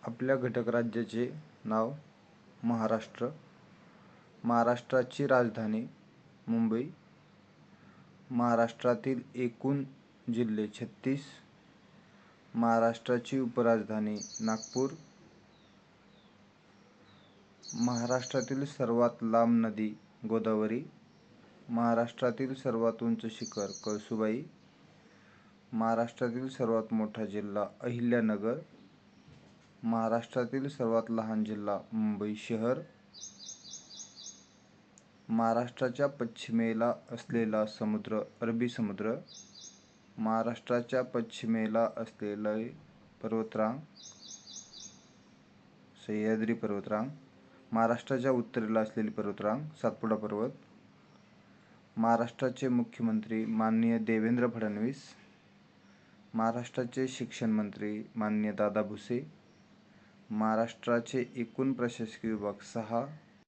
आपल्या घटक राज्याचे नाव महाराष्ट्र. महाराष्ट्राची राजधानी मुंबई. महाराष्ट्रातील एकूण जिल्हे 36. महाराष्ट्राची उपराजधानी नागपूर. महाराष्ट्रातील सर्वात लांब नदी गोदावरी. महाराष्ट्रातील सर्वात उंच शिखर कळसुबाई. महाराष्ट्रातील सर्वात मोठा जिल्हा अहिल्यानगर. महाराष्ट्रातील सर्वात लहान जिल्हा मुंबई शहर. महाराष्ट्राच्या पश्चिमेला असलेला समुद्र अरबी समुद्र. महाराष्ट्राच्या पश्चिमेला असलेले पर्वतरांग सह्याद्री पर्वतरांग. महाराष्ट्राच्या उत्तरेला असलेली पर्वतरांग सातपुडा पर्वत. महाराष्ट्राचे मुख्यमंत्री माननीय देवेंद्र फडणवीस. महाराष्ट्राचे शिक्षण मंत्री माननीय दादा भुसे. महाराष्ट्राचे एकूण प्रशासकीय विभाग 6.